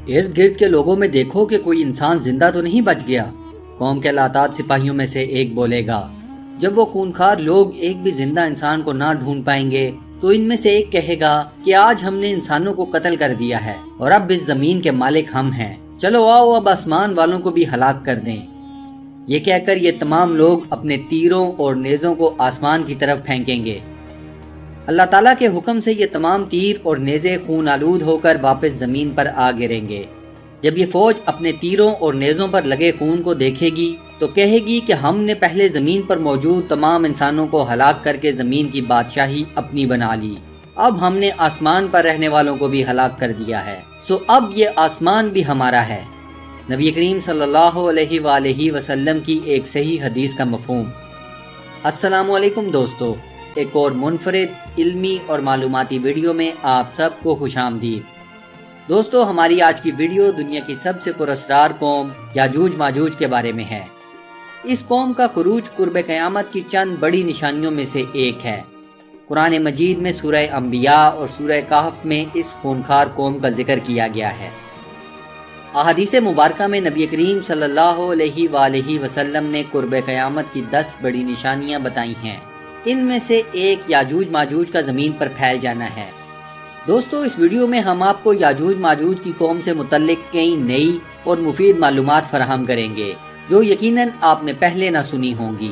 ارد گرد کے لوگوں میں دیکھو کہ کوئی انسان زندہ تو نہیں بچ گیا، قوم کے لاتعداد سپاہیوں میں سے ایک بولے گا۔ جب وہ خونخوار لوگ ایک بھی زندہ انسان کو نہ ڈھونڈ پائیں گے تو ان میں سے ایک کہے گا کہ آج ہم نے انسانوں کو قتل کر دیا ہے اور اب اس زمین کے مالک ہم ہیں، چلو آؤ اب آسمان والوں کو بھی ہلاک کر دیں۔ یہ کہہ کر یہ تمام لوگ اپنے تیروں اور نیزوں کو آسمان کی طرف پھینکیں گے۔ اللہ تعالیٰ کے حکم سے یہ تمام تیر اور نیزے خون آلود ہو کر واپس زمین پر آ گریں گے۔ جب یہ فوج اپنے تیروں اور نیزوں پر لگے خون کو دیکھے گی تو کہے گی کہ ہم نے پہلے زمین پر موجود تمام انسانوں کو ہلاک کر کے زمین کی بادشاہی اپنی بنا لی، اب ہم نے آسمان پر رہنے والوں کو بھی ہلاک کر دیا ہے، سو اب یہ آسمان بھی ہمارا ہے۔ نبی کریم صلی اللہ علیہ وآلہ وسلم کی ایک صحیح حدیث کا مفہوم۔ السلام علیکم دوستو، ایک اور منفرد علمی اور معلوماتی ویڈیو میں آپ سب کو خوش آمدید۔ دوستو، ہماری آج کی ویڈیو دنیا کی سب سے پراسرار قوم یاجوج ماجوج کے بارے میں ہے۔ اس قوم کا خروج قرب قیامت کی چند بڑی نشانیوں میں سے ایک ہے۔ قرآن مجید میں سورہ انبیاء اور سورہ کہف میں اس خونخوار قوم کا ذکر کیا گیا ہے۔ احادیث مبارکہ میں نبی کریم صلی اللہ علیہ وآلہ وسلم نے قرب قیامت کی 10 بڑی نشانیاں بتائی ہیں۔ ان میں سے ایک یاجوج ماجوج کا زمین پر پھیل جانا ہے۔ دوستو، اس ویڈیو میں ہم آپ کو یاجوج ماجوج کی قوم سے متعلق کئی نئی اور مفید معلومات فراہم کریں گے جو یقیناً آپ نے پہلے نہ سنی ہوں گی۔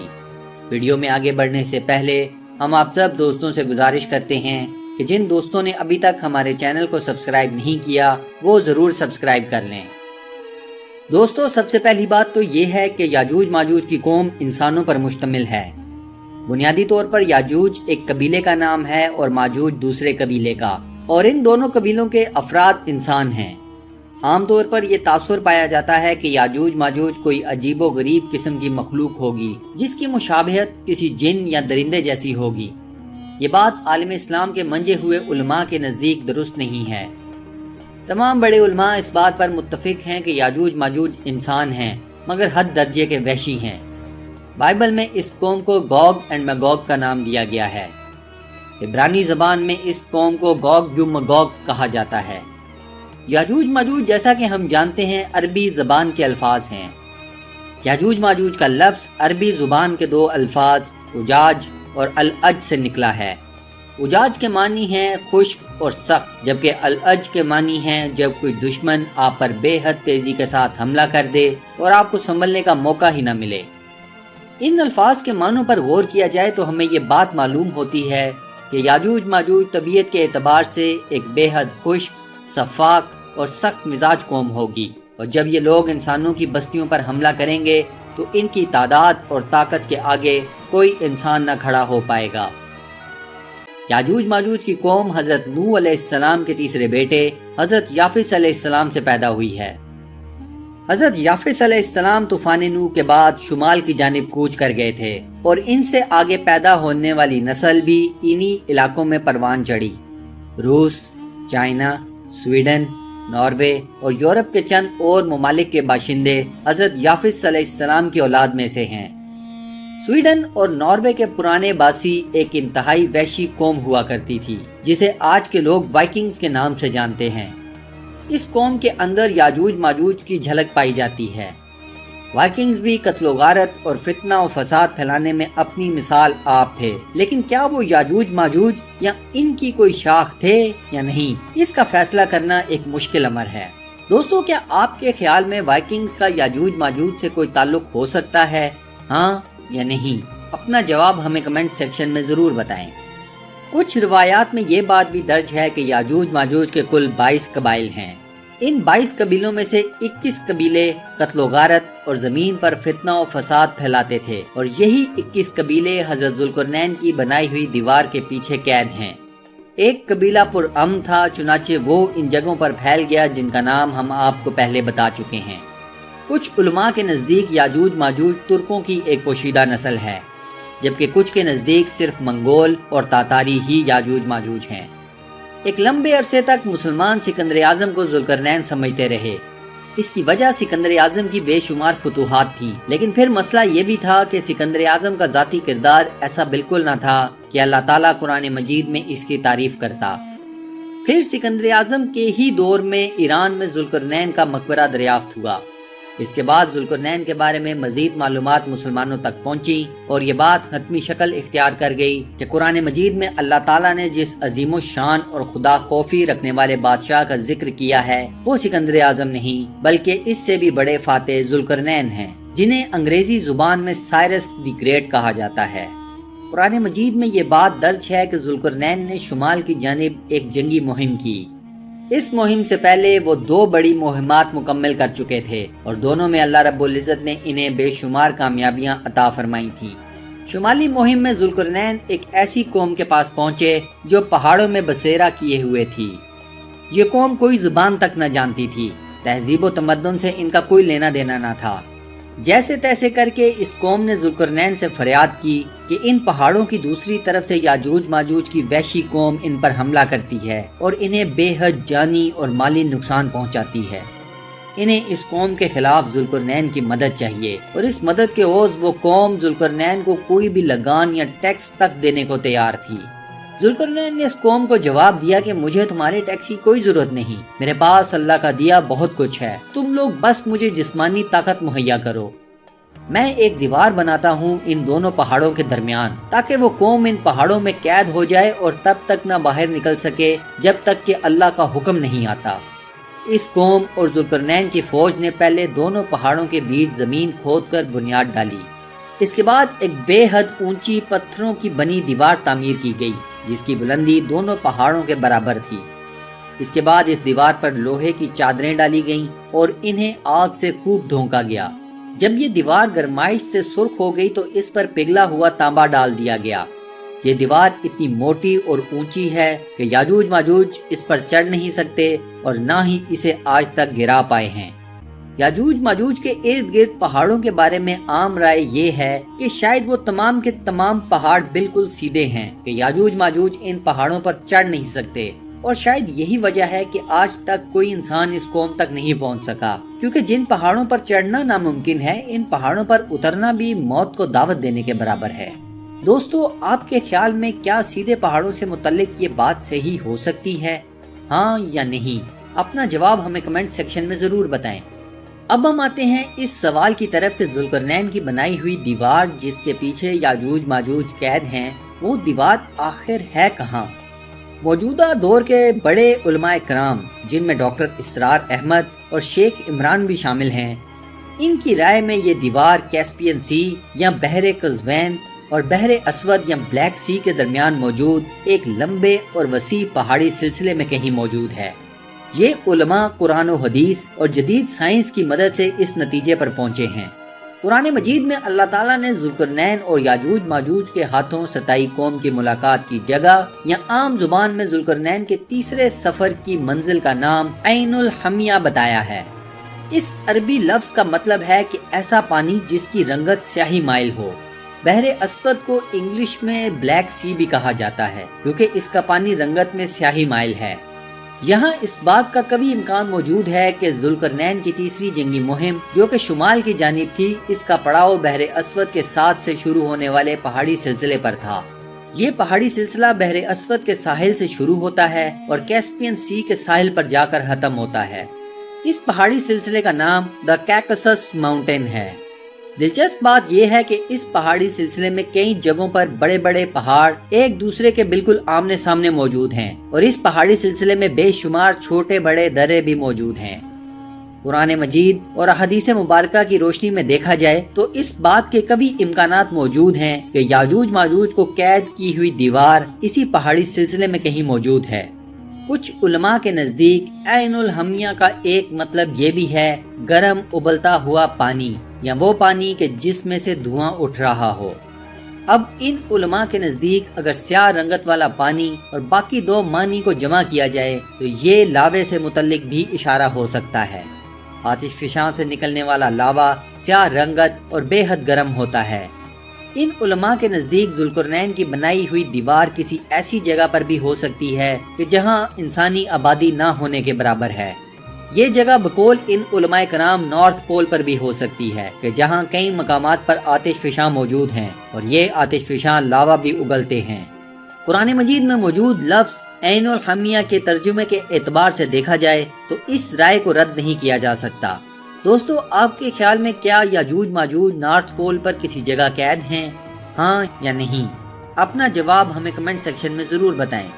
ویڈیو میں آگے بڑھنے سے پہلے ہم آپ سب دوستوں سے گزارش کرتے ہیں کہ جن دوستوں نے ابھی تک ہمارے چینل کو سبسکرائب نہیں کیا وہ ضرور سبسکرائب کر لیں۔ دوستو، سب سے پہلی بات تو یہ ہے کہ یاجوج ماجوج کی قوم انسانوں پر مشتمل ہے۔ بنیادی طور پر یاجوج ایک قبیلے کا نام ہے اور ماجوج دوسرے قبیلے کا، اور ان دونوں قبیلوں کے افراد انسان ہیں۔ عام طور پر یہ تاثر پایا جاتا ہے کہ یاجوج ماجوج کوئی عجیب و غریب قسم کی مخلوق ہوگی جس کی مشابہت کسی جن یا درندے جیسی ہوگی۔ یہ بات عالم اسلام کے منجے ہوئے علماء کے نزدیک درست نہیں ہے۔ تمام بڑے علماء اس بات پر متفق ہیں کہ یاجوج ماجوج انسان ہیں مگر حد درجے کے وحشی ہیں۔ بائبل میں اس قوم کو گوگ اینڈ میگوگ کا نام دیا گیا ہے۔ عبرانی زبان میں اس قوم کو گوگ یو مگوگ کہا جاتا ہے۔ یاجوج ماجوج جیسا کہ ہم جانتے ہیں عربی زبان کے الفاظ ہیں۔ یاجوج ماجوج کا لفظ عربی زبان کے 2 الفاظ اجاج اور العج سے نکلا ہے۔ اجاج کے معنی ہیں خشک اور سخت، جبکہ العج کے معنی ہیں جب کوئی دشمن آپ پر بے حد تیزی کے ساتھ حملہ کر دے اور آپ کو سنبھلنے کا موقع ہی نہ ملے۔ ان الفاظ کے معنوں پر غور کیا جائے تو ہمیں یہ بات معلوم ہوتی ہے کہ یاجوج ماجوج طبیعت کے اعتبار سے ایک بے حد خشک، شفاق اور سخت مزاج قوم ہوگی، اور جب یہ لوگ انسانوں کی بستیوں پر حملہ کریں گے تو ان کی تعداد اور طاقت کے آگے کوئی انسان نہ کھڑا ہو پائے گا۔ یاجوج ماجوج کی قوم حضرت نوح علیہ السلام کے تیسرے بیٹے حضرت یافس علیہ السلام سے پیدا ہوئی ہے۔ حضرت یافس علیہ السلام طوفان نوح کے بعد شمال کی جانب کوچ کر گئے تھے اور ان سے آگے پیدا ہونے والی نسل بھی انہی علاقوں میں پروان چڑھی۔ روس، چائنا، سویڈن، ناروے اور یورپ کے چند اور ممالک کے باشندے حضرت یافس علیہ السلام کی اولاد میں سے ہیں۔ سویڈن اور ناروے کے پرانے باسی ایک انتہائی وحشی قوم ہوا کرتی تھی جسے آج کے لوگ وائکنگز کے نام سے جانتے ہیں۔ اس قوم کے اندر یاجوج ماجوج کی جھلک پائی جاتی ہے۔ وائکنگز بھی قتل و غارت اور فتنہ و فساد پھیلانے میں اپنی مثال آپ تھے، لیکن کیا وہ یاجوج ماجوج یا ان کی کوئی شاخ تھے یا نہیں، اس کا فیصلہ کرنا ایک مشکل امر ہے۔ دوستو، کیا آپ کے خیال میں وائکنگز کا یاجوج ماجوج سے کوئی تعلق ہو سکتا ہے؟ ہاں یا نہیں؟ اپنا جواب ہمیں کمنٹ سیکشن میں ضرور بتائیں۔ کچھ روایات میں یہ بات بھی درج ہے کہ یاجوج ماجوج کے کل 22 قبائل ہیں۔ ان 22 قبیلوں میں سے 21 قبیلے قتل و غارت اور زمین پر فتنہ و فساد پھیلاتے تھے، اور یہی 21 قبیلے حضرت ذوالقرنین کی بنائی ہوئی دیوار کے پیچھے قید ہیں۔ ایک قبیلہ پرامن تھا، چنانچہ وہ ان جگہوں پر پھیل گیا جن کا نام ہم آپ کو پہلے بتا چکے ہیں۔ کچھ علماء کے نزدیک یاجوج ماجوج ترکوں کی ایک پوشیدہ نسل ہے، جبکہ کچھ کے نزدیک صرف منگول اور تاتاری ہی یاجوج ماجوج ہیں۔ ایک لمبے عرصے تک مسلمان سکندر اعظم کو ذوالقرنین سمجھتے رہے۔ اس کی وجہ سکندر اعظم کی بے شمار فتوحات تھیں، لیکن پھر مسئلہ یہ بھی تھا کہ سکندر اعظم کا ذاتی کردار ایسا بالکل نہ تھا کہ اللہ تعالیٰ قرآن مجید میں اس کی تعریف کرتا۔ پھر سکندر اعظم کے ہی دور میں ایران میں ذوالقرنین کا مقبرہ دریافت ہوا۔ اس کے بعد ذوالقرنین کے بارے میں مزید معلومات مسلمانوں تک پہنچی اور یہ بات حتمی شکل اختیار کر گئی کہ قرآن مجید میں اللہ تعالیٰ نے جس عظیم الشان اور خدا خوفی رکھنے والے بادشاہ کا ذکر کیا ہے وہ سکندر اعظم نہیں بلکہ اس سے بھی بڑے فاتح ذوالقرنین ہیں، جنہیں انگریزی زبان میں سائرس دی گریٹ کہا جاتا ہے۔ قرآن مجید میں یہ بات درج ہے کہ ذوالقرنین نے شمال کی جانب ایک جنگی مہم کی۔ اس مہم سے پہلے وہ 2 بڑی مہمات مکمل کر چکے تھے اور دونوں میں اللہ رب العزت نے انہیں بے شمار کامیابیاں عطا فرمائی تھیں۔ شمالی مہم میں ذوالقرنین ایک ایسی قوم کے پاس پہنچے جو پہاڑوں میں بسیرا کیے ہوئے تھی۔ یہ قوم کوئی زبان تک نہ جانتی تھی، تہذیب و تمدن سے ان کا کوئی لینا دینا نہ تھا۔ جیسے تیسے کر کے اس قوم نے ذوالقرنین سے فریاد کی کہ ان پہاڑوں کی دوسری طرف سے یاجوج ماجوج کی وحشی قوم ان پر حملہ کرتی ہے اور انہیں بے حد جانی اور مالی نقصان پہنچاتی ہے۔ انہیں اس قوم کے خلاف ذوالقرنین کی مدد چاہیے، اور اس مدد کے عوض وہ قوم ذوالقرنین کو کوئی بھی لگان یا ٹیکس تک دینے کو تیار تھی۔ ذوالقرنین نے اس قوم کو جواب دیا کہ مجھے تمہارے ٹیکس کی کوئی ضرورت نہیں، میرے پاس اللہ کا دیا بہت کچھ ہے، تم لوگ بس مجھے جسمانی طاقت مہیا کرو۔ میں ایک دیوار بناتا ہوں ان دونوں پہاڑوں کے درمیان تاکہ وہ قوم ان پہاڑوں میں قید ہو جائے اور تب تک نہ باہر نکل سکے جب تک کہ اللہ کا حکم نہیں آتا۔ اس قوم اور ذوالقرنین کی فوج نے پہلے دونوں پہاڑوں کے بیچ زمین کھود کر بنیاد ڈالی۔ اس کے بعد ایک بے حد اونچی پتھروں کی بنی دیوار تعمیر کی گئی جس کی بلندی دونوں پہاڑوں کے برابر تھی۔ اس کے بعد اس دیوار پر لوہے کی چادریں ڈالی گئیں اور انہیں آگ سے خوب دھونکا گیا۔ جب یہ دیوار گرمائش سے سرخ ہو گئی تو اس پر پگھلا ہوا تانبا ڈال دیا گیا۔ یہ دیوار اتنی موٹی اور اونچی ہے کہ یاجوج ماجوج اس پر چڑھ نہیں سکتے اور نہ ہی اسے آج تک گرا پائے ہیں۔ یاجوج ماجوج کے ارد گرد پہاڑوں کے بارے میں عام رائے یہ ہے کہ شاید وہ تمام کے تمام پہاڑ بالکل سیدھے ہیں کہ یاجوج ماجوج ان پہاڑوں پر چڑھ نہیں سکتے، اور شاید یہی وجہ ہے کہ آج تک کوئی انسان اس قوم تک نہیں پہنچ سکا، کیونکہ جن پہاڑوں پر چڑھنا ناممکن ہے ان پہاڑوں پر اترنا بھی موت کو دعوت دینے کے برابر ہے۔ دوستو، آپ کے خیال میں کیا سیدھے پہاڑوں سے متعلق یہ بات صحیح ہو سکتی ہے؟ ہاں یا نہیں؟ اپنا جواب ہمیں کمنٹ سیکشن میں ضرور بتائیں۔ اب ہم آتے ہیں اس سوال کی طرف کہ ذوالقرنین کی بنائی ہوئی دیوار جس کے پیچھے یاجوج ماجوج قید ہیں، وہ دیوار آخر ہے کہاں؟ موجودہ دور کے بڑے علماء کرام جن میں ڈاکٹر اسرار احمد اور شیخ عمران بھی شامل ہیں، ان کی رائے میں یہ دیوار کیسپین سی یا بحر قزوین اور بحر اسود یا بلیک سی کے درمیان موجود ایک لمبے اور وسیع پہاڑی سلسلے میں کہیں موجود ہے۔ یہ علماء قرآن و حدیث اور جدید سائنس کی مدد سے اس نتیجے پر پہنچے ہیں۔ قرآن مجید میں اللہ تعالیٰ نے ذوالقرنین اور یاجوج ماجوج کے ہاتھوں ستائی قوم کی ملاقات کی جگہ یا عام زبان میں ذوالقرنین کے تیسرے سفر کی منزل کا نام عین الحمیہ بتایا ہے۔ اس عربی لفظ کا مطلب ہے کہ ایسا پانی جس کی رنگت سیاہی مائل ہو۔ بحر اسود کو انگلش میں بلیک سی بھی کہا جاتا ہے کیونکہ اس کا پانی رنگت میں سیاہی مائل ہے۔ یہاں اس بات کا کبھی امکان موجود ہے کہ ذوالقرنین کی تیسری جنگی مہم جو کہ شمال کی جانب تھی، اس کا پڑاؤ بحر اسود کے ساتھ سے شروع ہونے والے پہاڑی سلسلے پر تھا۔ یہ پہاڑی سلسلہ بحر اسود کے ساحل سے شروع ہوتا ہے اور کیسپین سی کے ساحل پر جا کر ختم ہوتا ہے۔ اس پہاڑی سلسلے کا نام دا کاکسس ماؤنٹین ہے۔ دلچسپ بات یہ ہے کہ اس پہاڑی سلسلے میں کئی جگہوں پر بڑے بڑے پہاڑ ایک دوسرے کے بالکل آمنے سامنے موجود ہیں، اور اس پہاڑی سلسلے میں بے شمار چھوٹے بڑے درے بھی موجود ہیں۔ قرآن مجید اور احادیث مبارکہ کی روشنی میں دیکھا جائے تو اس بات کے کبھی امکانات موجود ہیں کہ یاجوج ماجوج کو قید کی ہوئی دیوار اسی پہاڑی سلسلے میں کہیں موجود ہے۔ کچھ علماء کے نزدیک عین الحمیہ کا ایک مطلب یہ بھی ہے گرم ابلتا ہوا پانی، یا وہ پانی کہ جس میں سے دھواں اٹھ رہا ہو۔ اب ان علماء کے نزدیک اگر سیاہ رنگت والا پانی اور باقی دو معنی کو جمع کیا جائے تو یہ لاوے سے متعلق بھی اشارہ ہو سکتا ہے۔ آتش فشاں سے نکلنے والا لاوا سیاہ رنگت اور بے حد گرم ہوتا ہے۔ ان علماء کے نزدیک ذوالقرنین کی بنائی ہوئی دیوار کسی ایسی جگہ پر بھی ہو سکتی ہے کہ جہاں انسانی آبادی نہ ہونے کے برابر ہے۔ یہ جگہ بقول ان علماء کرام نارتھ پول پر بھی ہو سکتی ہے کہ جہاں کئی مقامات پر آتش فشاں موجود ہیں اور یہ آتش فشاں لاوا بھی اگلتے ہیں۔ قرآن مجید میں موجود لفظ عین الحمیہ کے ترجمے کے اعتبار سے دیکھا جائے تو اس رائے کو رد نہیں کیا جا سکتا۔ دوستو، آپ کے خیال میں کیا یاجوج ماجوج نارتھ پول پر کسی جگہ قید ہیں؟ ہاں یا نہیں؟ اپنا جواب ہمیں کمنٹ سیکشن میں ضرور بتائیں۔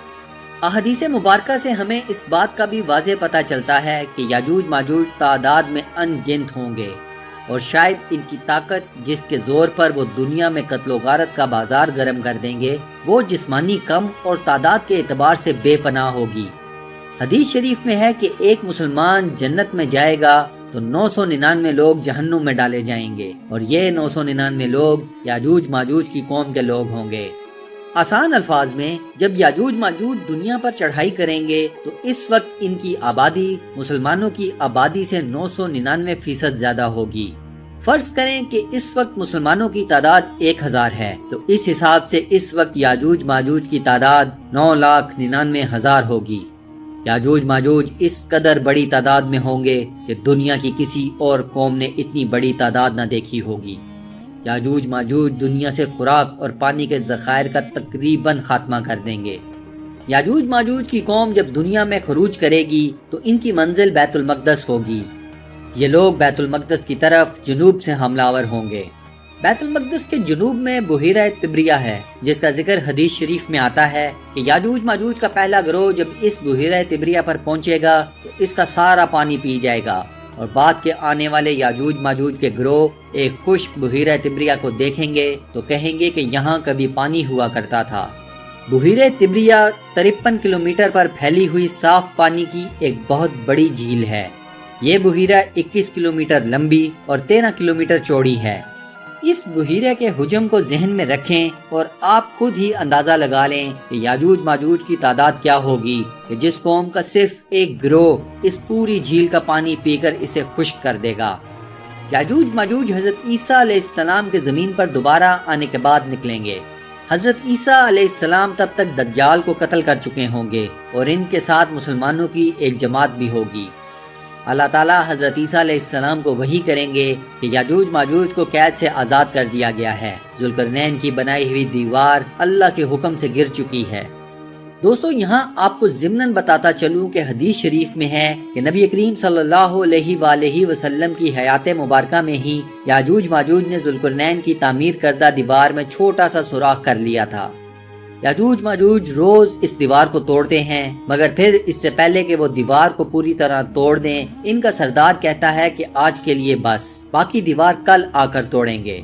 احادیث مبارکہ سے ہمیں اس بات کا بھی واضح پتہ چلتا ہے کہ یاجوج ماجوج تعداد میں ان گنت ہوں گے، اور شاید ان کی طاقت جس کے زور پر وہ دنیا میں قتل و غارت کا بازار گرم کر دیں گے، وہ جسمانی کم اور تعداد کے اعتبار سے بے پناہ ہوگی۔ حدیث شریف میں ہے کہ ایک مسلمان جنت میں جائے گا تو 999 لوگ جہنم میں ڈالے جائیں گے، اور یہ 999 لوگ یاجوج ماجوج کی قوم کے لوگ ہوں گے۔ آسان الفاظ میں، جب یاجوج ماجوج دنیا پر چڑھائی کریں گے تو اس وقت ان کی آبادی مسلمانوں کی آبادی سے 999% زیادہ ہوگی۔ فرض کریں کہ اس وقت مسلمانوں کی تعداد 1000 ہے، تو اس حساب سے اس وقت یاجوج ماجوج کی تعداد 9,99,000 ہوگی۔ یاجوج ماجوج اس قدر بڑی تعداد میں ہوں گے کہ دنیا کی کسی اور قوم نے اتنی بڑی تعداد نہ دیکھی ہوگی۔ یاجوج ماجوج دنیا سے خوراک اور پانی کے ذخائر کا تقریباً خاتمہ کر دیں گے۔ یاجوج ماجوج کی قوم جب دنیا میں خروج کرے گی تو ان کی منزل بیت المقدس ہوگی۔ یہ لوگ بیت المقدس کی طرف جنوب سے حملہ آور ہوں گے۔ بیت المقدس کے جنوب میں بحیرہ طبریہ ہے، جس کا ذکر حدیث شریف میں آتا ہے کہ یاجوج ماجوج کا پہلا گروہ جب اس بحیرہ طبریہ پر پہنچے گا تو اس کا سارا پانی پی جائے گا، اور بعد کے آنے والے یاجوج ماجوج کے گروہ ایک خشک بحیرہ طبریہ کو دیکھیں گے تو کہیں گے کہ یہاں کبھی پانی ہوا کرتا تھا۔ بحیرہ طبریہ 53 کلومیٹر پر پھیلی ہوئی صاف پانی کی ایک بہت بڑی جھیل ہے۔ یہ بحیرہ 21 کلومیٹر لمبی اور 13 کلومیٹر چوڑی ہے۔ اس بحیرہ کے حجم کو ذہن میں رکھیں اور آپ خود ہی اندازہ لگا لیں کہ یاجوج ماجوج کی تعداد کیا ہوگی کہ جس قوم کا صرف ایک گروہ اس پوری جھیل کا پانی پی کر اسے خشک کر دے گا۔ یاجوج ماجوج حضرت عیسیٰ علیہ السلام کے زمین پر دوبارہ آنے کے بعد نکلیں گے۔ حضرت عیسیٰ علیہ السلام تب تک دجال کو قتل کر چکے ہوں گے اور ان کے ساتھ مسلمانوں کی ایک جماعت بھی ہوگی۔ اللہ تعالیٰ حضرت عیسیٰ علیہ السلام کو وحی کریں گے کہ یاجوج ماجوج کو قید سے آزاد کر دیا گیا ہے۔ ذوالقرنین کی بنائی ہوئی دیوار اللہ کے حکم سے گر چکی ہے۔ دوستو، یہاں آپ کو ضمناً بتاتا چلوں کہ حدیث شریف میں ہے کہ نبی کریم صلی اللہ علیہ وآلہ وسلم کی حیات مبارکہ میں ہی یاجوج ماجوج نے ذوالقرنین کی تعمیر کردہ دیوار میں چھوٹا سا سوراخ کر لیا تھا۔ یاجوج ماجوج روز اس دیوار کو توڑتے ہیں، مگر پھر اس سے پہلے کہ وہ دیوار کو پوری طرح توڑ دیں، ان کا سردار کہتا ہے کہ آج کے لیے بس، باقی دیوار کل آ کر توڑیں گے۔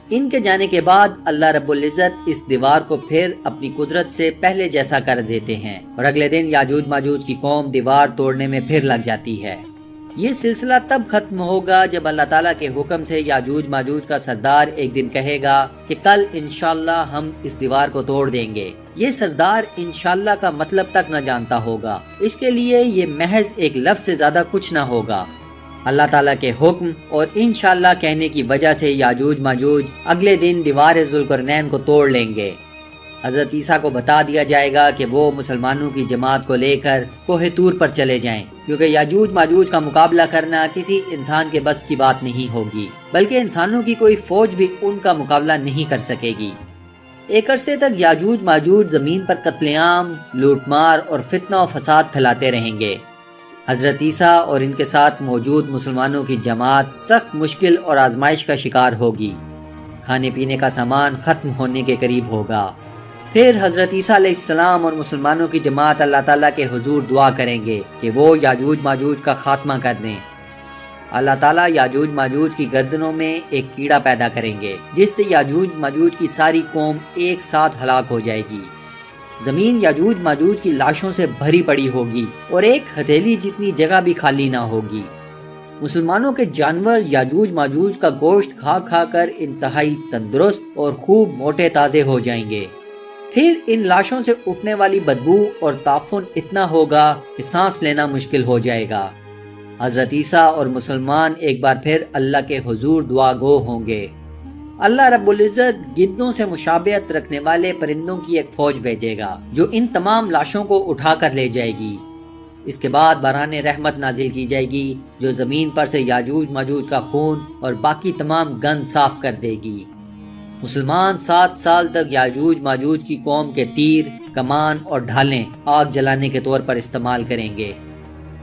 ان کے جانے کے بعد اللہ رب العزت اس دیوار کو پھر اپنی قدرت سے پہلے جیسا کر دیتے ہیں، اور اگلے دن یاجوج ماجوج کی قوم دیوار توڑنے میں پھر لگ جاتی ہے۔ یہ سلسلہ تب ختم ہوگا جب اللہ تعالیٰ کے حکم سے یاجوج ماجوج کا سردار ایک دن کہے گا کہ کل انشاءاللہ ہم اس دیوار کو توڑ دیں گے۔ یہ سردار انشاءاللہ کا مطلب تک نہ جانتا ہوگا، اس کے لیے یہ محض ایک لفظ سے زیادہ کچھ نہ ہوگا۔ اللہ تعالیٰ کے حکم اور انشاءاللہ کہنے کی وجہ سے یاجوج ماجوج اگلے دن دیوار ذوالقرنین کو توڑ لیں گے۔ حضرت عیسیٰ کو بتا دیا جائے گا کہ وہ مسلمانوں کی جماعت کو لے کر کوہ طور پر چلے جائیں، کیونکہ یاجوج ماجوج کا مقابلہ کرنا کسی انسان کے بس کی بات نہیں ہوگی، بلکہ انسانوں کی کوئی فوج بھی ان کا مقابلہ نہیں کر سکے گی۔ ایک عرصے تک یاجوج ماجوج زمین پر قتل عام، لوٹ مار اور فتنہ و فساد پھیلاتے رہیں گے۔ حضرت عیسیٰ اور ان کے ساتھ موجود مسلمانوں کی جماعت سخت مشکل اور آزمائش کا شکار ہوگی۔ کھانے پینے کا سامان ختم ہونے کے قریب ہوگا۔ پھر حضرت عیسیٰ علیہ السلام اور مسلمانوں کی جماعت اللہ تعالیٰ کے حضور دعا کریں گے کہ وہ یاجوج ماجوج کا خاتمہ کر دیں۔ اللہ تعالیٰ یاجوج ماجوج کی گردنوں میں ایک کیڑا پیدا کریں گے، جس سے یاجوج ماجوج کی ساری قوم ایک ساتھ ہلاک ہو جائے گی۔ زمین یاجوج ماجوج کی لاشوں سے بھری پڑی ہوگی اور ایک ہتھیلی جتنی جگہ بھی خالی نہ ہوگی۔ مسلمانوں کے جانور یاجوج ماجوج کا گوشت کھا کھا کر انتہائی تندرست اور خوب موٹے تازے ہو جائیں گے۔ پھر ان لاشوں سے اٹھنے والی بدبو اور تعفن اتنا ہوگا کہ سانس لینا مشکل ہو جائے گا۔ حضرت عیسیٰ اور مسلمان ایک بار پھر اللہ کے حضور دعا گو ہوں گے۔ اللہ رب العزت گدوں سے مشابہت رکھنے والے پرندوں کی ایک فوج بھیجے گا جو ان تمام لاشوں کو اٹھا کر لے جائے گی۔ اس کے بعد باران رحمت نازل کی جائے گی جو زمین پر سے یاجوج ماجوج کا خون اور باقی تمام گند صاف کر دے گی۔ مسلمان 7 سال تک یاجوج ماجوج کی قوم کے تیر، کمان اور ڈھالیں آگ جلانے کے طور پر استعمال کریں گے۔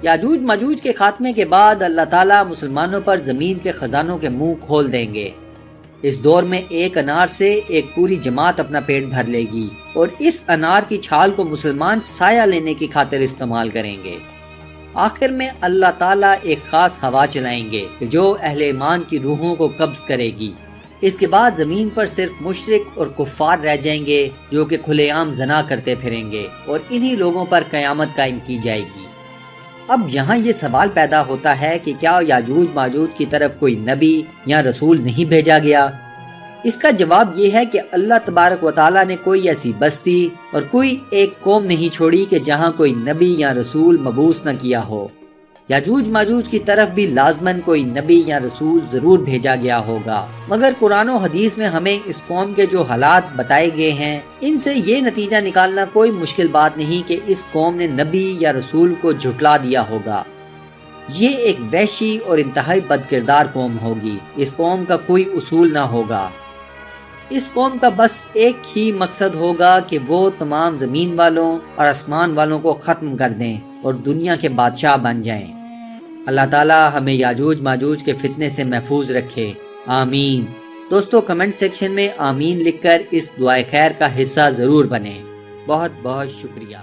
یاجوج ماجوج کے خاتمے کے بعد اللہ تعالیٰ مسلمانوں پر زمین کے خزانوں کے منہ کھول دیں گے۔ اس دور میں ایک انار سے ایک پوری جماعت اپنا پیٹ بھر لے گی اور اس انار کی چھال کو مسلمان سایہ لینے کی خاطر استعمال کریں گے۔ آخر میں اللہ تعالیٰ ایک خاص ہوا چلائیں گے جو اہل ایمان کی روحوں کو قبض کرے گی۔ اس کے بعد زمین پر صرف مشرک اور کفار رہ جائیں گے جو کہ کھلے عام زنا کرتے پھریں گے، اور انہی لوگوں پر قیامت قائم کی جائے گی۔ اب یہاں یہ سوال پیدا ہوتا ہے کہ کیا یاجوج ماجوج کی طرف کوئی نبی یا رسول نہیں بھیجا گیا؟ اس کا جواب یہ ہے کہ اللہ تبارک و تعالیٰ نے کوئی ایسی بستی اور کوئی ایک قوم نہیں چھوڑی کہ جہاں کوئی نبی یا رسول مبعوث نہ کیا ہو۔ یاجوج ماجوج کی طرف بھی لازماً کوئی نبی یا رسول ضرور بھیجا گیا ہوگا، مگر قرآن و حدیث میں ہمیں اس قوم کے جو حالات بتائے گئے ہیں ان سے یہ نتیجہ نکالنا کوئی مشکل بات نہیں کہ اس قوم نے نبی یا رسول کو جھٹلا دیا ہوگا۔ یہ ایک وحشی اور انتہائی بد کردار قوم ہوگی۔ اس قوم کا کوئی اصول نہ ہوگا۔ اس قوم کا بس ایک ہی مقصد ہوگا کہ وہ تمام زمین والوں اور آسمان والوں کو ختم کر دیں اور دنیا کے بادشاہ بن جائیں۔ اللہ تعالیٰ ہمیں یاجوج ماجوج کے فتنے سے محفوظ رکھے، آمین۔ دوستو کمنٹ سیکشن میں آمین لکھ کر اس دعائے خیر کا حصہ ضرور بنیں۔ بہت بہت شکریہ۔